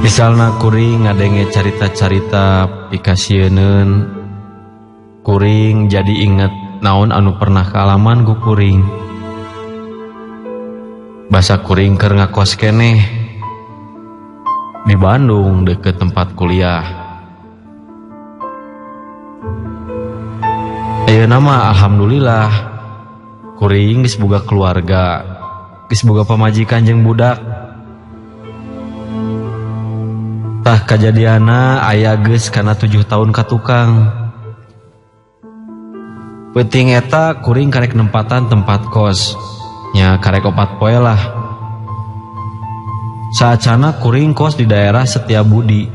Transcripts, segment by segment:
Misalna kuring ngadenge carita-carita pikasieun, kuring jadi inget naon anu pernah kaalaman ku kuring. Basa kuring keur ngakos keneh di Bandung deket tempat kuliah. Ayeuna mah alhamdulillah kuring geus boga keluarga, geus boga pamajikan jeung budak. Tah kajadiana aya geus kana 7 tahun ka tukang. Peuting eta kuring karek nempatan tempat kos, nya karek 4 poe lah. Saacana kuring kos di daerah Setiabudi.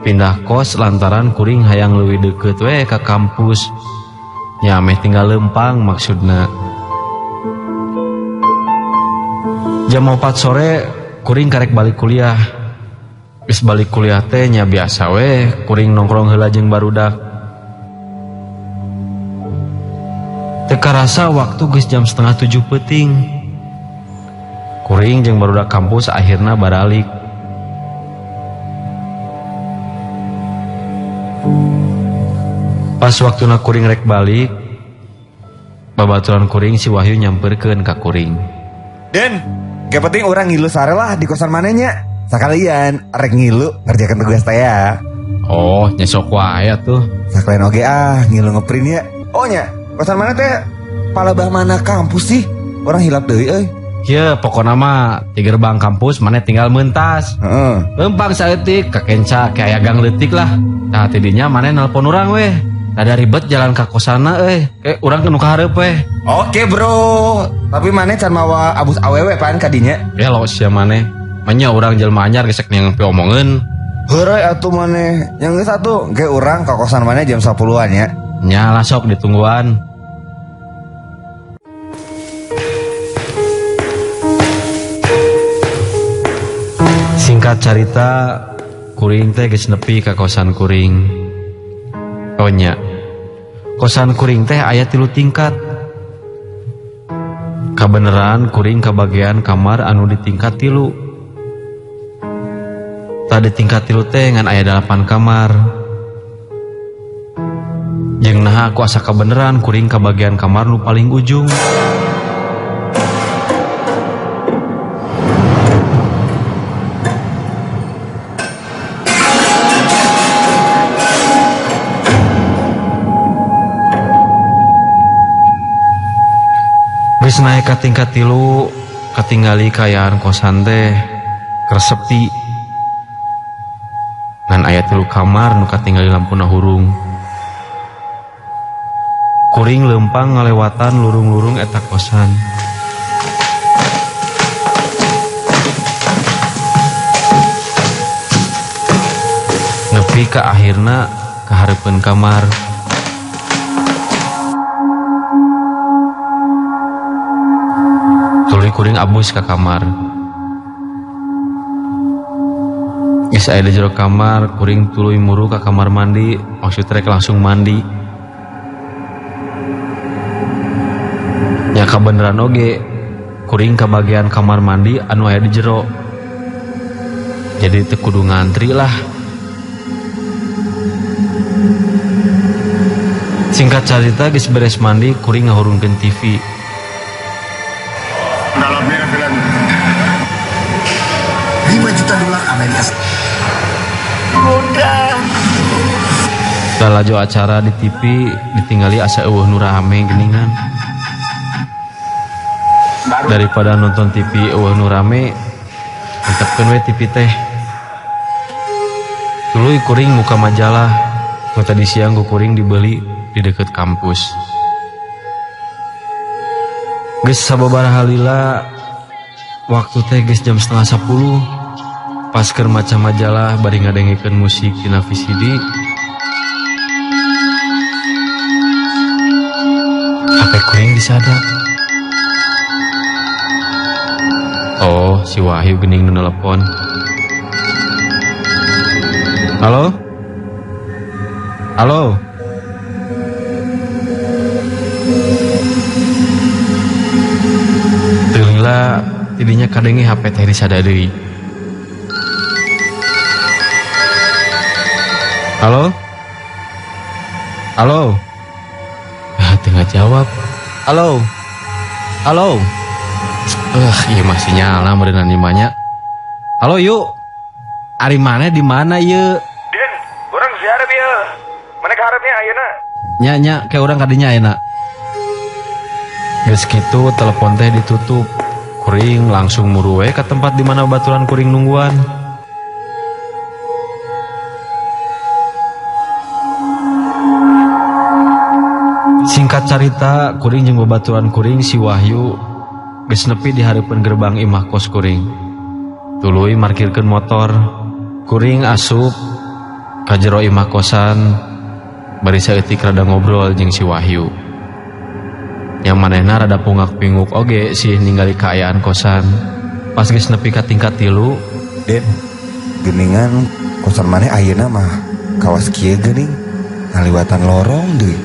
Pindah kos lantaran kuring hayang leuwih deukeut we ka kampus, nya meh tinggal leumpang maksudna. Jam 4 sore kuring karek balik kuliah. Geus balik kuliah teh nya biasa we kuring nongkrong heula jeung barudak. Teu karasa waktu geus jam 6:30 peuting. Kuring jeung barudak kampus akhirna baralik. Pas waktuna kuring rek balik, babaturan kuring si Wahyu nyamperkeun ka kuring. Den, gak penting orang ngilu sare lah di kosan manenya. Sakalian rek ngilu ngerjakan tugas teh ya. Oh, nyesok wae tuh. Sakalian oge ngilu ngeprint ya. Oh nya, kosan mana teh? Palebah mana kampus sih? Orang hilap deui euy. Kieu pokona mah di gerbang kampus maneh tinggal meuntas. Heeh. Leumpang saeutik ka kenca ke aya gang leutik lah. Tah tidinya maneh nelpon urang we. Rada ribet jalan ka kosana euy. Ke urang teu nu ka hareup we. Oke, Bro. Tapi maneh can mawa abus awewe pan ka dinya? Elo sia maneh. Manya urang jelema anyar gesek nyangpe omongeun. Heureui atuh maneh. Yang geus atuh ge urang ka kosan maneh jam 10-an ya. Nya lah sok ditungguan. Singkat cerita, kuring teh geus nepi ka kosan kuring. Oh nya. Kosan kuring teh aya 3 tingkat. Kabeneran kuring kabagean kamar anu di tingkat 3. Tadi tingkat 3 teh ngan aya 8 kamar. Jeung naha aku asa kabeneran kuring kabagean kamar nu paling ujung. Geus naek ka tingkat 3, katingali kayaan kosan teh keur sepi. Ngan aya 3 kamar nu katingali lampuna hurung. Kuring leumpang ngalewatan lurung-lurung eta kosan. Nepi ka akhirna ka hareupeun kamar. Tuluy kuring abus ka kamar. Geus aya di jero kamar, kuring tuluy muru ka kamar mandi, maksud rek langsung mandi. Nya kabeneran oge, kuring ka bagian kamar mandi anu aya di jero. Jadi teu kudu ngantri lah. Singkat cerita geus beres mandi, kuring ngahurungkeun TV. Dalamnya film $5 juta Amerika. Mudah. Laju acara di TV ditinggali asa eueuh nu rame geuningan. Daripada nonton TV eueuh nu rame, antepkeun we TV teh. Tuluy kuring muka majalah, nu tadi siang ku kuring dibeli di deket kampus. Geus sababaraha lila, waktu teh geus jam 9:30. Pas keur maca majalah bari ngadengikeun musik tina VCD. kuring disada. Oh, si Wahyu gening nu telepon. Halo? Halo? Teulah tidinya kadenge HP teh disada deui. Halo? Halo? Tengah jawab. Halo? Halo? Iya masih nyala merenang dimanya. Halo yuk. Ari mana di mana yuk? Den, orang siarep ya. Mana harapnya ayeuna? Nya kayak orang kadinya enak. Geus kitu telepon teh ditutup. Kuring langsung muruwe ke tempat di mana baturan kuring nungguan. Singkat cerita, kuring jeung babaturan kuring si Wahyu geus nepi di hareupeun gerbang imah kos kuring. Tuluy markirkeun motor, kuring asup ka jero imah kosan, bari saeutik rada ngobrol jeung si Wahyu. Yang manehna rada pungak-pinguk oge sih ningali kaayaan kosan. Pas geus nepi ka tingkat 3, Den, geningan kosan maneh ayeuna mah kawas kieu geuning, ngaliwatan lorong deui.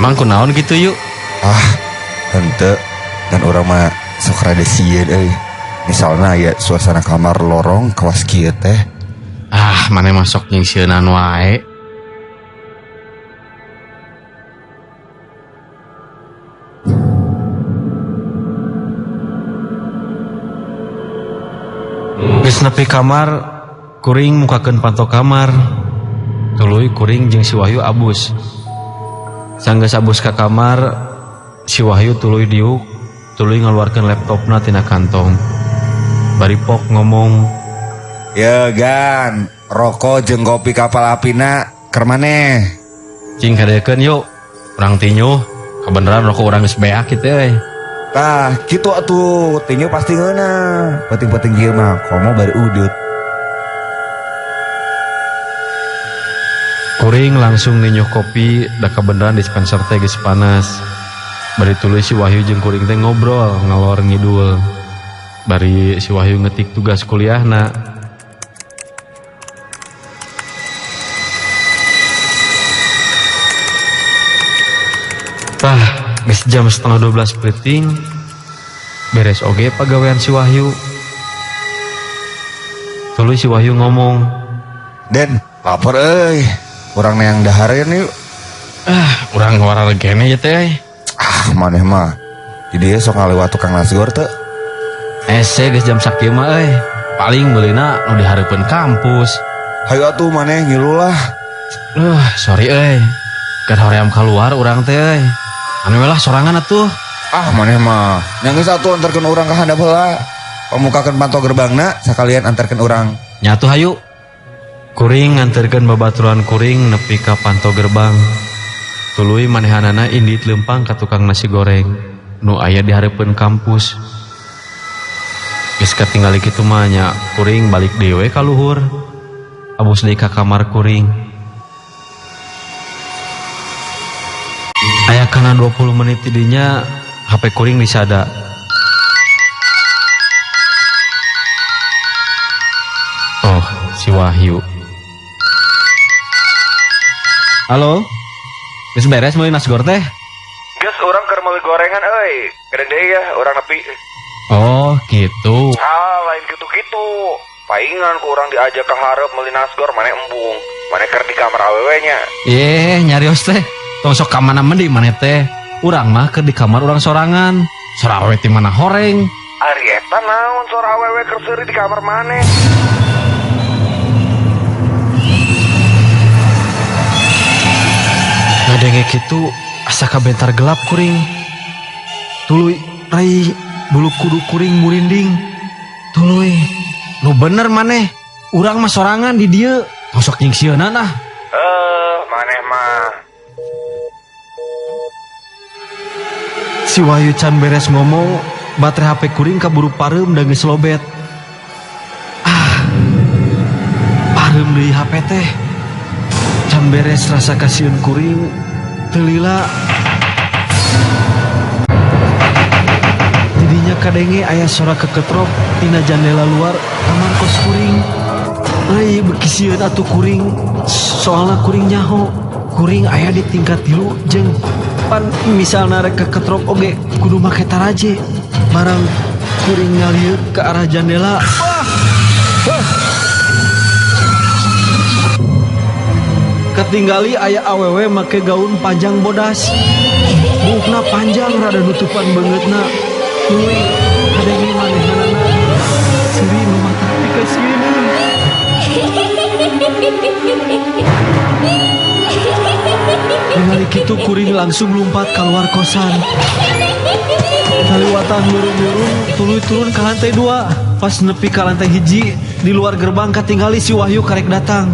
emang kunaon gitu yuk? Ah, henteu, dan orang mah sok rada sieun euy. Misalna aya suasana kamar lorong kawas kieu teh. Ah, maneh masuk jeung sieunan wae. Geus nepi kamar, kuring mukakeun panto kamar. Tuluy kuring jeung si Wahyu abus. Sanggeus abus ka kamar, si Wahyu tuluy diuk, tuluy ngaluarkeun laptopna tina kantong. Bari pok ngomong, Ya gan, rokok jeung kopi kapal apina keur maneh. "Cing kadekeun yuk, urang tinyuh, kebeneran rokok urang geus beak kitu euy." Tah, kitu atuh, tinju pasti ngeunah. Penting-penting ieu mah komo bari udut. Kuring langsung ninyuh kopi, da kebeneran dispenser teh geus panas. Bari tuluy si Wahyu jeung kuring teh ngobrol ngalor ngidul. Bari si Wahyu ngetik tugas kuliahna. Tah, geus jam 11:30 peuting. Beres oge pagawean si Wahyu. Tuluy si Wahyu ngomong, Den, lapar euy. Urang neang dahareun yuk. urang ngawarar gene ya teh. Maneh mah di dieu sok ngaliwat tukang nasgor teu. Ese geus jam sakieu mah euy. Paling beulina nu di hareupeun kampus. Hayu atuh maneh ngilu lah. Sorry euy. Keur hoream keluar urang teh euy. Anu we lah sorangan atuh. Maneh mah nya geus atuh anterkeun urang ka handap heula. Pamukakeun panto gerbangna sakalian anterkeun urang. Nyatu hayu. Kuring nganterkeun babaturan kuring nepi ka panto gerbang. Tuluy manehanana indit leumpang ka tukang nasi goreng nu aya di hareupeun kampus. Geus katingali kitu mah nya kuring balik deui we ka luhur. Abus deui ka kamar kuring. Aya kana 20 menit tidinya HP kuring disada. Oh, si Wahyu. Halo? Geus beres meuli nasgor teh? Geus urang keur meuli gorengan euy. Kedeng deui ya urang nepi. Oh, gitu. Lain kitu-kitu. Paingan ku urang diajak ka hareup meuli nasgor maneh embung. Maneh keur di kamar awewe nya. Nyarios teh. Tong sok ka mana mending maneh teh. Urang mah keur di kamar urang sorangan. Sora awewe ti mana horeng. Ari eta naon sora awewe keur seuri di kamar maneh. Ngadenge kitu asa kabentar gelap kuring. Tuluy rai bulu kudu kuring murinding. Tuluy nu bener maneh. Urang mah sorangan di dieu. Tong sok nyingsieunan ah. Maneh mah. Si Wahyu can beres ngomong, baterai HP kuring kaburu pareum da geus lobet. Pareum deui HP teh. Can beres rasa kasieun kuring teu lila. didinya kadenge aya suara keketrok tina jendela luar kamar kos kuring. Ai beki sieun atuh kuring, soalna kuring nyaho kuring aya di tingkat 3 jeung pan misalna rek keketrok oge kudu make taraje. Barang kuring ngalieur ke arah jendela, ketinggali aya awewe make gaun panjang bodas, buukna panjang rada nutupan bangetna. Kuwi kadenge manehanana siri nu mata dikasieun. Ningali kitu kuring langsung lompat keluar kosan. Kaliwatan burung-burung tuluy turun ke lantai 2. Pas nepi ke lantai 1 di luar gerbang katinggali si Wahyu karek datang.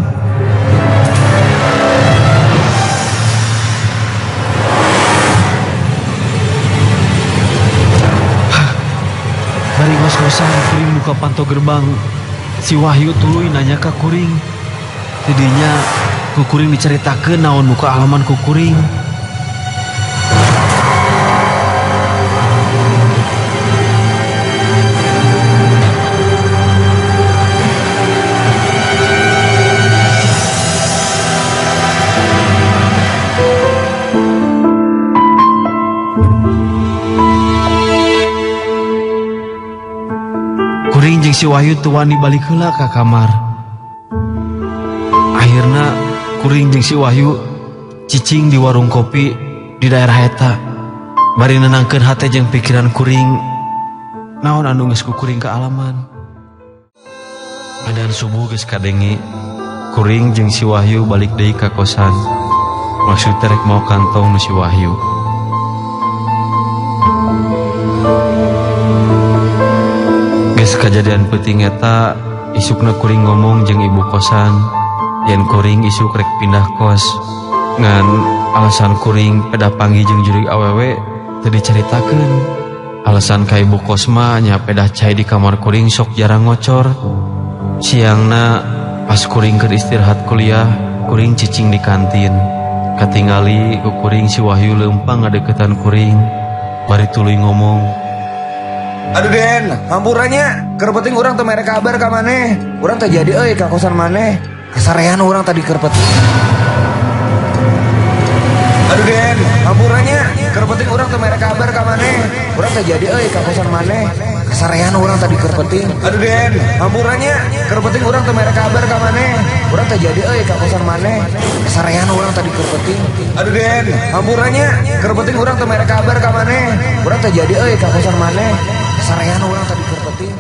Bari ngos-ngosan kuring buka panto gerbang. Si Wahyu tuluy nanya ka kuring. Tidinya ku kuring diceritakeun naon muka alaman ku kuring. Kuring jeung si Wahyu teu wani balik heula ka kamar. Akhirna kuring jeung si Wahyu cicing di warung kopi di daerah eta. Bari nenangkeun hate jeung pikiran kuring naon anu geus ku kuring ka alaman. Adzan subuh geus kadenge, kuring jeung si Wahyu balik deui ka kosan. Maksud rek mau kantong nu si Wahyu. Geus kajadian peuting eta, isukna kuring ngomong jeung ibu kosan yen kuring isuk rek pindah kos. Ngan alasan kuring peda panggih jeung jurig awewe teu dicaritakeun. Alasan ka ibu kos mah nya peda cai di kamar kuring sok jarang ngocor. Siangna pas kuring keur istirahat kuliah, kuring cicing di kantin. Katingali ku kuring si Wahyu leumpang ngadeukeutan kuring. Bari tuluy ngomong, Aduh Den, hampurannya keur penting urang teu mere kabar ka maneh. Urang teh jadi euy ka kosan maneh. Kasarean urang tadi keur penting. Aduh Den, hampurannya keur penting urang teu mere kabar ka maneh. Urang teh jadi euy ka kosan maneh. Kasarean urang tadi keur penting. Aduh Den, hampurannya keur penting urang teu mere kabar ka maneh. Urang teh jadi euy ka kosan maneh. Kasarean urang tadi keur penting. Aduh Den, hampurannya keur penting urang teu mere kabar ka maneh. Urang teh jadi euy ka kosan maneh. Kasarean orang tadi keur penting.